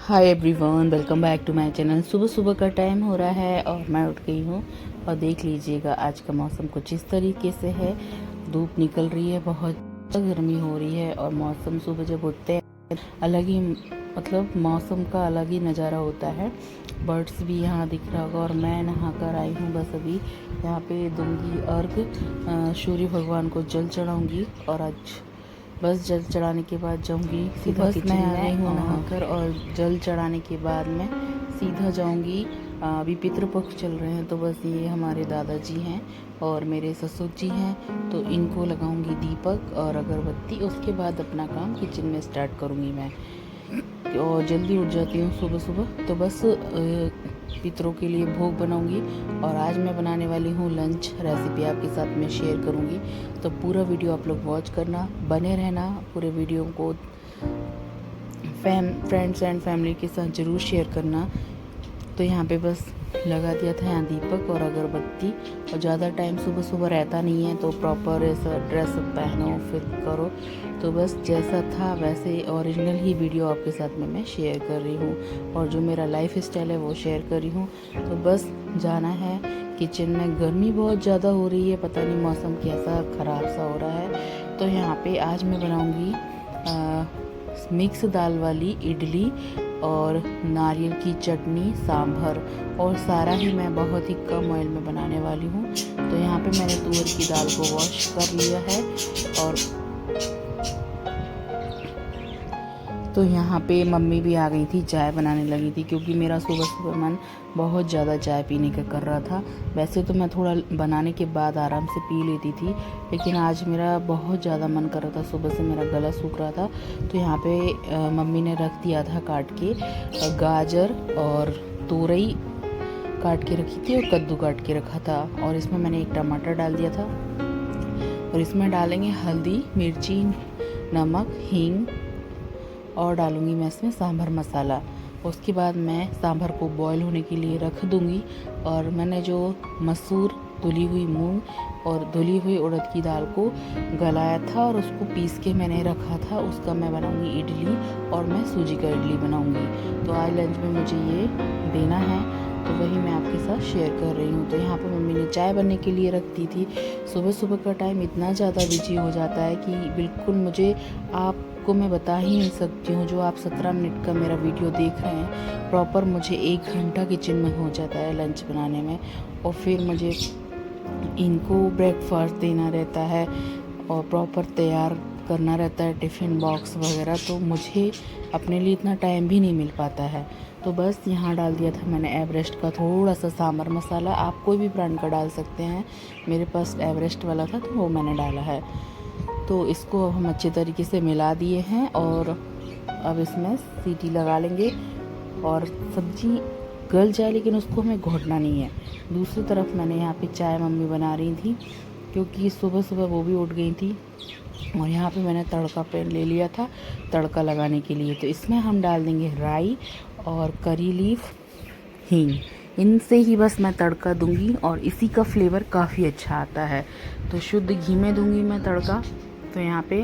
Hi everyone, welcome back to my channel. सुबह सुबह का टाइम हो रहा है और मैं उठ गई हूँ। और देख लीजिएगा आज का मौसम कुछ इस तरीके से है। धूप निकल रही है, बहुत गर्मी हो रही है। और मौसम सुबह जब उठते हैं अलग ही मौसम का अलग ही नज़ारा होता है। बर्ड्स भी यहाँ दिख रहा होगा। और मैं नहा कर आई हूँ, बस अभी यहाँ पे दूंगी अर्घ, सूर्य भगवान को जल चढ़ाऊँगी। और आज बस जल चढ़ाने के बाद जाऊंगी सीधा किचन में। आ गई हूँ नहाकर, और जल चढ़ाने के बाद मैं सीधा जाऊंगी। अभी पितृपक्ष चल रहे हैं, तो बस ये हमारे दादाजी हैं और मेरे ससुर जी हैं, तो इनको लगाऊंगी दीपक और अगरबत्ती। उसके बाद अपना काम किचन में स्टार्ट करूंगी मैं। और जल्दी उठ जाती हूँ सुबह सुबह, तो बस पितरों के लिए भोग बनाऊंगी। और आज मैं बनाने वाली हूँ लंच रेसिपी, आपके साथ में शेयर करूंगी। तो पूरा वीडियो आप लोग वॉच करना, बने रहना। पूरे वीडियो को फ्रेंड्स एंड फैमिली के साथ ज़रूर शेयर करना। तो यहाँ पे बस लगा दिया था यहाँ दीपक और अगरबत्ती। और ज़्यादा टाइम सुबह सुबह रहता नहीं है, तो प्रॉपर ऐसा ड्रेस पहनो फिर करो। तो बस जैसा था वैसे ओरिजिनल ही वीडियो आपके साथ में मैं शेयर कर रही हूँ। और जो मेरा लाइफ स्टाइल है वो शेयर कर रही हूँ। तो बस जाना है किचन में। गर्मी बहुत ज़्यादा हो रही है, पता नहीं मौसम कैसा ख़राब सा हो रहा है। तो यहाँ पे आज मैं बनाऊँगी मिक्स दाल वाली इडली और नारियल की चटनी, सांभर। और सारा ही मैं बहुत ही कम ऑयल में बनाने वाली हूँ। तो यहाँ पे मैंने तुअर की दाल को वॉश कर लिया है। और तो यहाँ पे मम्मी भी आ गई थी, चाय बनाने लगी थी, क्योंकि मेरा सुबह सुबह मन बहुत ज़्यादा चाय पीने का कर रहा था। वैसे तो मैं थोड़ा बनाने के बाद आराम से पी लेती थी, लेकिन आज मेरा बहुत ज़्यादा मन कर रहा था। सुबह से मेरा गला सूख रहा था। तो यहाँ पे मम्मी ने रख दिया था काट के गाजर और तोरई काट के रखी थी, और कद्दू काट के रखा था। और इसमें मैंने एक टमाटर डाल दिया था। और इसमें डालेंगे हल्दी, मिर्ची, नमक, हींग, और डालूंगी मैं इसमें सांभर मसाला। उसके बाद मैं सांभर को बॉईल होने के लिए रख दूंगी। और मैंने जो मसूर, धुली हुई मूंग और धुली हुई उड़द की दाल को गलाया था और उसको पीस के मैंने रखा था, उसका मैं बनाऊंगी इडली। और मैं सूजी का इडली बनाऊंगी। तो आज लंच में मुझे ये देना है, तो वही मैं आपके साथ शेयर कर रही हूँ। तो यहाँ पर मम्मी ने चाय बनने के लिए रख दी थी। सुबह सुबह का टाइम इतना ज़्यादा बिजी हो जाता है कि बिल्कुल मुझे आपको मैं बता ही नहीं सकती हूँ। जो आप 17 मिनट का मेरा वीडियो देख रहे हैं, प्रॉपर मुझे 1 घंटा किचन में हो जाता है लंच बनाने में। और फिर मुझे इनको ब्रेकफास्ट देना रहता है और प्रॉपर तैयार करना रहता है टिफ़िन बॉक्स वगैरह। तो मुझे अपने लिए इतना टाइम भी नहीं मिल पाता है। तो बस यहाँ डाल दिया था मैंने एवरेस्ट का थोड़ा सा सांभर मसाला। आप कोई भी ब्रांड का डाल सकते हैं, मेरे पास एवरेस्ट वाला था तो वो मैंने डाला है। तो इसको अब हम अच्छे तरीके से मिला दिए हैं। और अब इसमें सीटी लगा लेंगे और सब्ज़ी गल जाए, लेकिन उसको हमें घोटना नहीं है। दूसरी तरफ मैंने यहाँ पे चाय मम्मी बना रही थी, क्योंकि सुबह सुबह वो भी उठ गई थी। और यहाँ पे मैंने तड़का पैन ले लिया था तड़का लगाने के लिए। तो इसमें हम डाल देंगे राई और करी लीफ, हींग। इनसे ही बस मैं तड़का दूंगी और इसी का फ्लेवर काफ़ी अच्छा आता है। तो शुद्ध घी में दूंगी मैं तड़का। तो यहाँ पे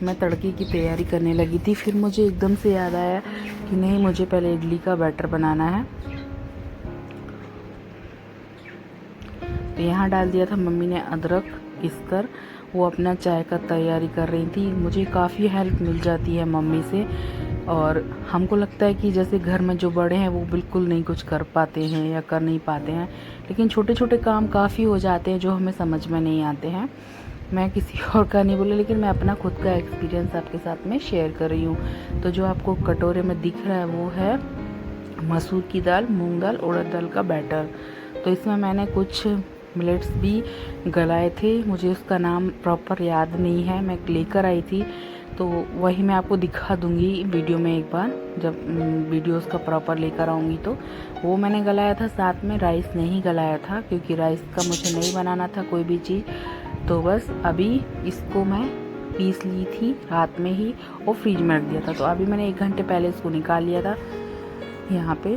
मैं तड़के की तैयारी करने लगी थी, फिर मुझे एकदम से याद आया कि नहीं, मुझे पहले इडली का बैटर बनाना है। तो यहाँ डाल दिया था मम्मी ने अदरक पीसकर। वो अपना चाय का तैयारी कर रही थी। मुझे काफ़ी हेल्प मिल जाती है मम्मी से। और हमको लगता है कि जैसे घर में जो बड़े हैं वो बिल्कुल नहीं कुछ कर पाते हैं या कर नहीं पाते हैं, लेकिन छोटे छोटे काम काफ़ी हो जाते हैं जो हमें समझ में नहीं आते हैं। मैं किसी और का नहीं बोला, लेकिन मैं अपना खुद का एक्सपीरियंस आपके साथ में शेयर कर रही हूँ। तो जो आपको कटोरे में दिख रहा है वो है मसूर की दाल, मूंग दाल, उड़द दाल का बैटर। तो इसमें मैंने कुछ मिलेट्स भी गलाए थे, मुझे उसका नाम प्रॉपर याद नहीं है, मैं लेकर आई थी। तो वही मैं आपको दिखा दूंगी वीडियो में एक बार, जब वीडियो उसका प्रॉपर लेकर आऊँगी। तो वो मैंने गलाया था, साथ में राइस नहीं गलाया था, क्योंकि राइस का मुझे नहीं बनाना था कोई भी चीज़। तो बस अभी इसको मैं पीस ली थी रात में ही और फ्रिज में रख दिया था। तो अभी मैंने 1 घंटे पहले इसको निकाल लिया था यहाँ पे।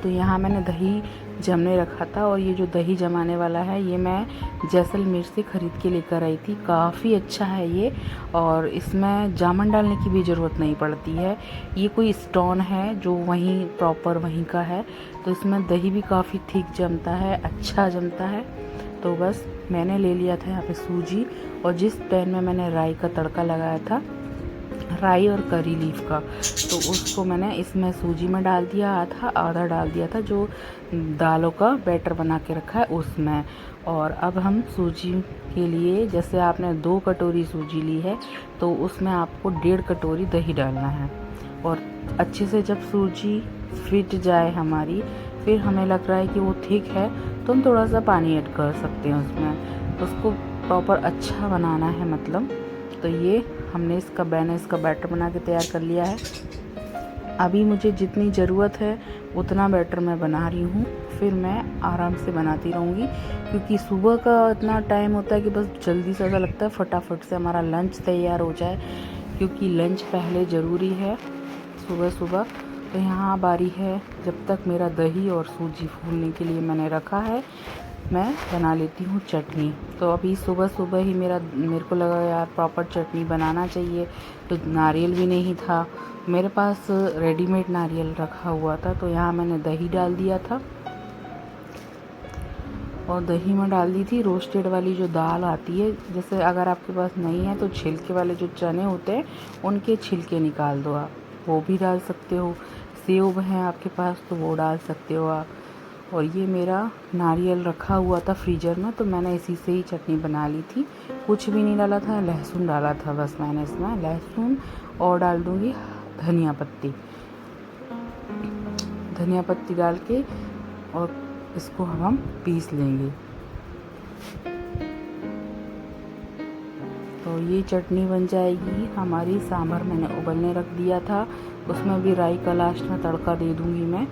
तो यहाँ मैंने दही जमने रखा था, और ये जो दही जमाने वाला है ये मैं जैसलमेर से ख़रीद के लेकर आई थी। काफ़ी अच्छा है ये, और इसमें जामुन डालने की भी ज़रूरत नहीं पड़ती है। ये कोई स्टोन है जो वहीं प्रॉपर वहीं का है, तो इसमें दही भी काफ़ी थिक जमता है, अच्छा जमता है। तो बस मैंने ले लिया था यहाँ पे सूजी, और जिस पैन में मैंने राई का तड़का लगाया था, राई और करी लीफ का, तो उसको मैंने इसमें सूजी में डाल दिया, आधा डाल दिया था जो दालों का बैटर बना के रखा है उसमें। और अब हम सूजी के लिए, जैसे आपने 2 कटोरी सूजी ली है तो उसमें आपको 1.5 कटोरी दही डालना है। और अच्छे से जब सूजी फिट जाए हमारी, फिर हमें लग रहा है कि वो ठीक है, तो हम थोड़ा सा पानी ऐड कर सकते हैं उसमें। उसको प्रॉपर अच्छा बनाना है मतलब। तो ये हमने मैंने इसका बैटर बना के तैयार कर लिया है। अभी मुझे जितनी ज़रूरत है उतना बैटर मैं बना रही हूँ, फिर मैं आराम से बनाती रहूँगी, क्योंकि सुबह का इतना टाइम होता है कि बस जल्दी से ऐसा लगता है फटाफट से हमारा लंच तैयार हो जाए, क्योंकि लंच पहले ज़रूरी है सुबह सुबह। तो यहाँ बारी है, जब तक मेरा दही और सूजी फूलने के लिए मैंने रखा है, मैं बना लेती हूँ चटनी। तो अभी सुबह सुबह ही मेरे को लगा यार प्रॉपर चटनी बनाना चाहिए, तो नारियल भी नहीं था मेरे पास, रेडीमेड नारियल रखा हुआ था। तो यहाँ मैंने दही डाल दिया था, और दही में डाल दी थी रोस्टेड वाली जो दाल आती है। जैसे अगर आपके पास नहीं है तो छिलके वाले जो चने होते हैं उनके छिलके निकाल दो, आप वो भी डाल सकते हो। सेव है आपके पास तो वो डाल सकते हो आप। और ये मेरा नारियल रखा हुआ था फ्रीज़र में, तो मैंने इसी से ही चटनी बना ली थी। कुछ भी नहीं डाला था, लहसुन डाला था बस मैंने इसमें, लहसुन, और डाल दूँगी धनिया पत्ती डाल के, और इसको हम पीस लेंगे। तो ये चटनी बन जाएगी हमारी। सांभर मैंने उबलने रख दिया था, उसमें भी राई का लास्ट में तड़का दे दूँगी मैं,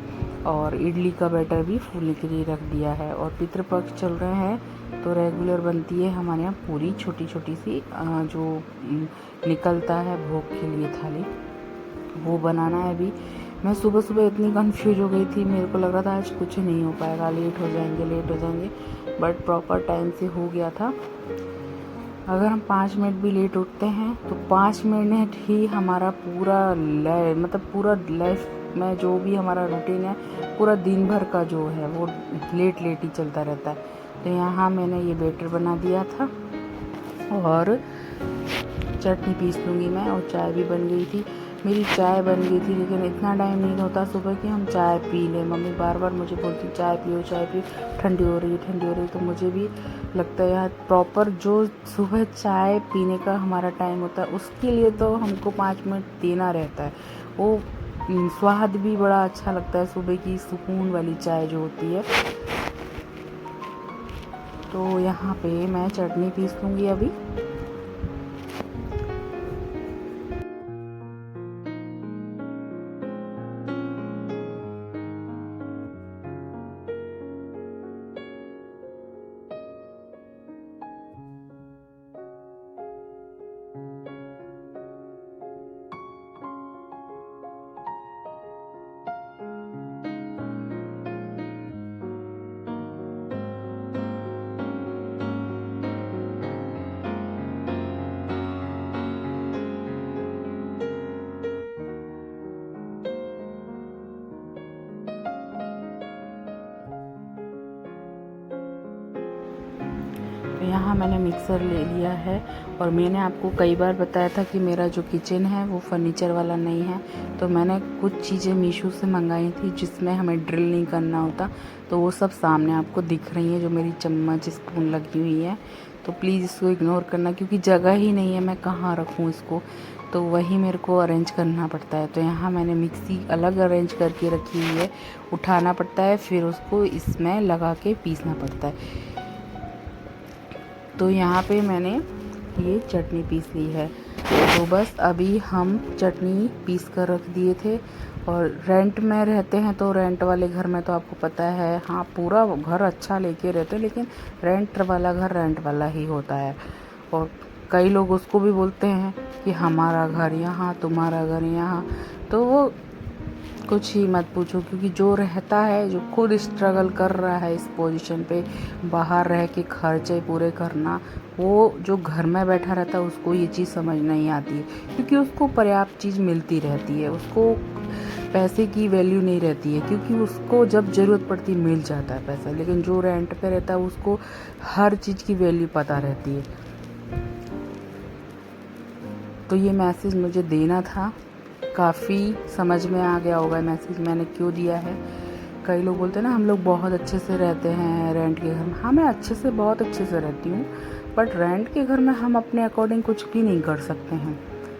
और इडली का बैटर भी फूलने के लिए रख दिया है। और पितृपक्ष चल रहे हैं, तो रेगुलर बनती है हमारे यहाँ पूरी छोटी छोटी सी जो निकलता है भोग के लिए थाली, वो बनाना है। अभी मैं सुबह सुबह इतनी कंफ्यूज हो गई थी, मेरे को लग रहा था आज कुछ नहीं हो पाएगा, लेट हो जाएंगे, बट प्रॉपर टाइम से हो गया था। अगर हम 5 मिनट भी लेट उठते हैं तो 5 मिनट ही हमारा पूरा लाइफ में जो भी हमारा रूटीन है, पूरा दिन भर का जो है वो लेट ही चलता रहता है। तो यहाँ मैंने ये बैटर बना दिया था, और चटनी पीस लूँगी मैं। और चाय भी बन गई थी, मेरी चाय बन गई थी, लेकिन इतना टाइम नहीं होता सुबह कि हम चाय पी लें। मम्मी बार बार मुझे बोलती चाय पियो, ठंडी हो रही। तो मुझे भी लगता है यार प्रॉपर जो सुबह चाय पीने का हमारा टाइम होता है, उसके लिए तो हमको 5 मिनट देना रहता है। वो स्वाद भी बड़ा अच्छा लगता है, सुबह की सुकून वाली चाय जो होती है। तो यहाँ पे मैं चटनी पीस लूँगी अभी। तो यहाँ मैंने मिक्सर ले लिया है, और मैंने आपको कई बार बताया था कि मेरा जो किचन है वो फर्नीचर वाला नहीं है। तो मैंने कुछ चीज़ें मीशो से मंगाई थी जिसमें हमें ड्रिल नहीं करना होता, तो वो सब सामने आपको दिख रही है, जो मेरी चम्मच स्पून लगी हुई है। तो प्लीज़ इसको इग्नोर करना, क्योंकि जगह ही नहीं है, मैं कहाँ रखूँ इसको, तो वही मेरे को अरेंज करना पड़ता है। तो यहाँ मैंने मिक्सी अलग अरेंज करके रखी हुई है, उठाना पड़ता है, फिर उसको इसमें लगा के पीसना पड़ता है। तो यहाँ पे मैंने ये चटनी पीस ली है। तो बस अभी हम चटनी पीस कर रख दिए थे। और रेंट में रहते हैं तो रेंट वाले घर में तो आपको पता है, हाँ पूरा घर अच्छा लेके रहते हैं, लेकिन रेंट वाला घर रेंट वाला ही होता है। और कई लोग उसको भी बोलते हैं कि हमारा घर यहाँ, तुम्हारा घर यहाँ। तो वो कुछ ही मत पूछो, क्योंकि जो रहता है, जो खुद स्ट्रगल कर रहा है इस पोजीशन पे, बाहर रह के खर्चे पूरे करना, वो जो घर में बैठा रहता है उसको ये चीज़ समझ नहीं आती है, क्योंकि उसको पर्याप्त चीज़ मिलती रहती है, उसको पैसे की वैल्यू नहीं रहती है, क्योंकि उसको जब ज़रूरत पड़ती मिल जाता है पैसा। लेकिन जो रेंट पे रहता है उसको हर चीज़ की वैल्यू पता रहती है। तो ये मैसेज मुझे देना था। काफ़ी समझ में आ गया होगा मैसेज मैंने क्यों दिया है। कई लोग बोलते हैं ना हम लोग बहुत अच्छे से रहते हैं रेंट के घर में। हाँ, मैं बहुत अच्छे से रहती हूँ, बट रेंट के घर में हम अपने अकॉर्डिंग कुछ भी नहीं कर सकते हैं।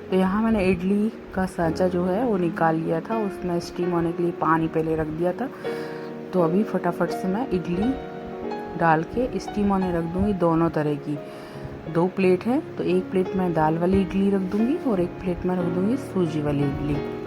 तो यहाँ मैंने इडली का सांचा जो है वो निकाल लिया था, उसमें स्टीम होने के लिए पानी पहले रख दिया था। तो अभी फटाफट से मैं इडली डाल के स्टीम होने रख दूँगी। दोनों तरह की 2 प्लेट है, तो एक प्लेट में दाल वाली इडली रख दूँगी और एक प्लेट में रख दूँगी सूजी वाली इडली।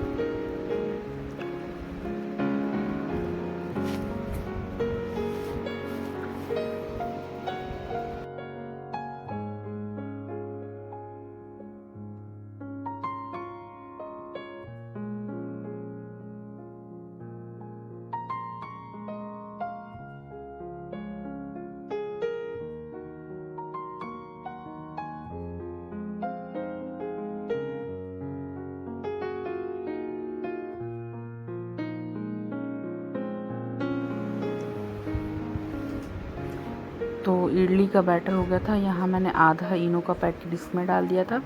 तो इडली का बैटर हो गया था। यहाँ मैंने आधा इनो का पैकेट इसमें डाल दिया था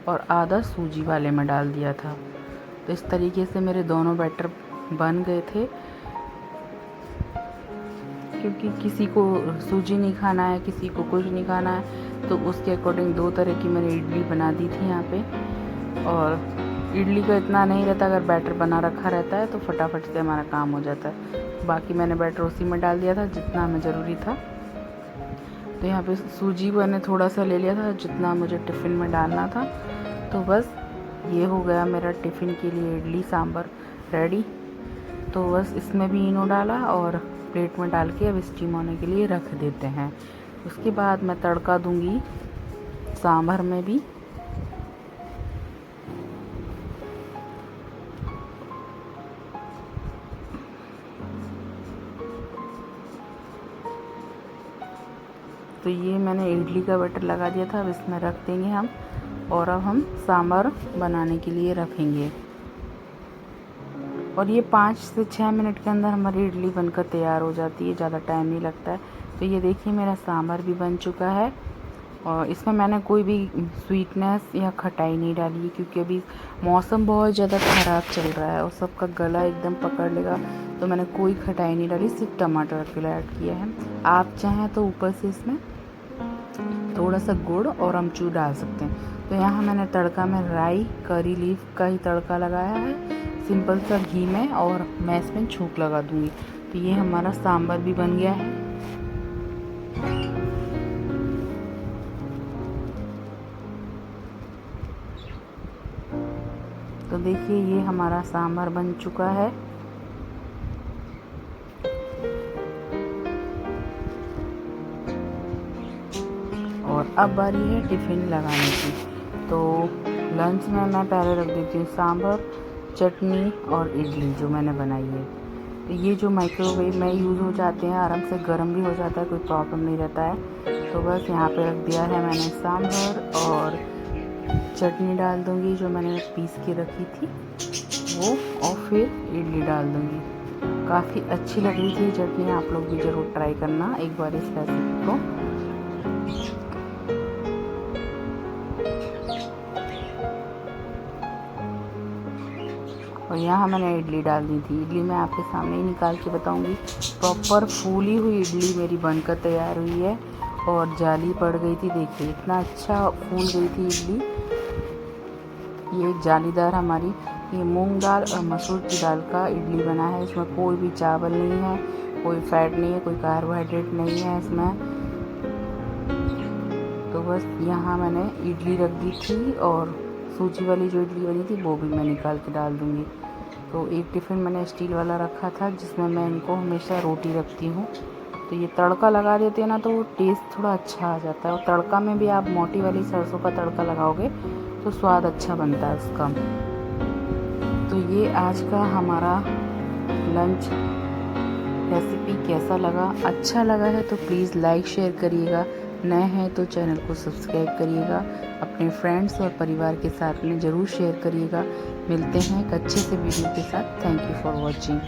और आधा सूजी वाले में डाल दिया था। तो इस तरीके से मेरे दोनों बैटर बन गए थे। क्योंकि किसी को सूजी नहीं खाना है, किसी को कुछ नहीं खाना है, तो उसके अकॉर्डिंग 2 तरह की मैंने इडली बना दी थी यहाँ पे। और इडली का इतना नहीं रहता, अगर बैटर बना रखा रहता है तो फटाफट से हमारा काम हो जाता है। बाकी मैंने बैटर उसी में डाल दिया था जितना हमें ज़रूरी था। तो यहाँ पे सूजी मैंने थोड़ा सा ले लिया था जितना मुझे टिफ़िन में डालना था। तो बस ये हो गया मेरा टिफ़िन के लिए इडली सांभर रेडी। तो बस इसमें भी इनो डाला और प्लेट में डाल के अब स्टीम होने के लिए रख देते हैं। उसके बाद मैं तड़का दूंगी सांभर में भी। तो ये मैंने इडली का बैटर लगा दिया था, अब इसमें रख देंगे हम और अब हम सांभर बनाने के लिए रखेंगे। और ये 5 से 6 मिनट के अंदर हमारी इडली बनकर तैयार हो जाती है, ज़्यादा टाइम नहीं लगता है। तो ये देखिए मेरा सांभर भी बन चुका है और इसमें मैंने कोई भी स्वीटनेस या खटाई नहीं डाली है, क्योंकि अभी मौसम बहुत ज़्यादा ख़राब चल रहा है और सबका गला एकदम पकड़ लेगा। तो मैंने कोई खटाई नहीं डाली, सिर्फ टमाटर अकेला ऐड किया है। आप चाहें तो ऊपर से इसमें थोड़ा सा गुड़ और अमचूर डाल सकते हैं। तो यहाँ मैंने तड़का में राई करी लीफ का ही तड़का लगाया है, सिंपल सा घी में, और मैं इसमें छौंक लगा दूँगी। तो ये हमारा सांभर भी बन गया है। तो देखिए ये हमारा सांभर बन चुका है। और अब बारी है टिफ़िन लगाने की। तो लंच में मैं पहले रख देती हूँ सांभर, चटनी और इडली जो मैंने बनाई है। तो ये जो माइक्रोवेव में यूज़ हो जाते हैं, आराम से गर्म भी हो जाता है, कोई प्रॉब्लम नहीं रहता है। तो बस यहाँ पे रख दिया है मैंने सांभर और चटनी डाल दूँगी जो मैंने पीस के रखी थी वो, और फिर इडली डाल दूँगी। काफ़ी अच्छी लग रही थी चटनी, आप लोग भी ज़रूर ट्राई करना एक बार इस रेसिपी को। और यहाँ मैंने इडली डाल दी थी। इडली मैं आपके सामने ही निकाल के बताऊंगी। प्रॉपर फूली हुई इडली मेरी बनकर तैयार हुई है और जाली पड़ गई थी। देखिए इतना अच्छा फूल गई थी इडली। ये जालीदार हमारी ये मूंग दाल और मसूर की दाल का इडली बना है। इसमें कोई भी चावल नहीं है, कोई फैट नहीं है, कोई कार्बोहाइड्रेट नहीं है इसमें। तो बस यहाँ मैंने इडली रख दी थी और सूजी वाली जो इडली बनी थी वो भी मैं निकाल के डाल दूँगी। तो एक टिफ़िन मैंने स्टील वाला रखा था जिसमें मैं इनको हमेशा रोटी रखती हूँ। तो ये तड़का लगा देते हैं ना तो टेस्ट थोड़ा अच्छा आ जाता है। और तड़का में भी आप मोटी वाली सरसों का तड़का लगाओगे तो स्वाद अच्छा बनता है उसका। तो ये आज का हमारा लंच रेसिपी कैसा लगा। अच्छा लगा है तो प्लीज़ लाइक शेयर करिएगा, नए हैं तो चैनल को सब्सक्राइब करिएगा, अपने फ्रेंड्स और परिवार के साथ में ज़रूर शेयर करिएगा। मिलते हैं एक अच्छे से वीडियो के साथ। Thank you for watching.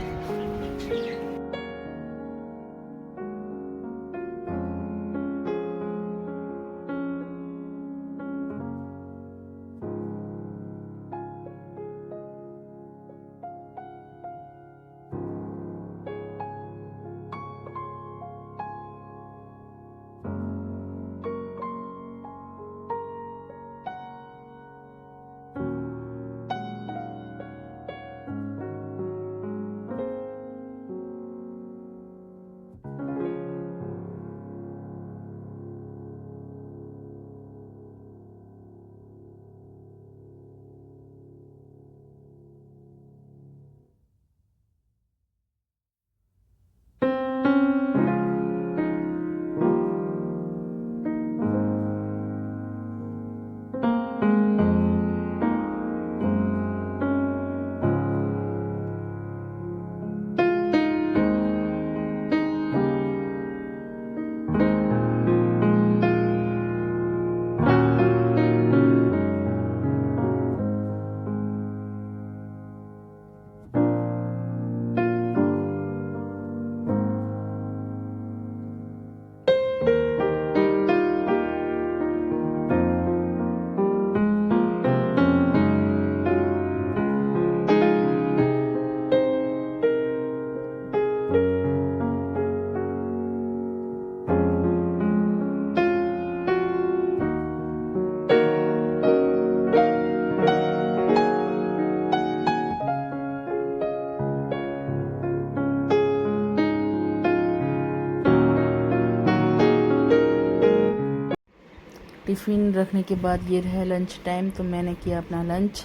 Tiffin रखने के बाद ये रहा लंच टाइम, तो मैंने किया अपना लंच।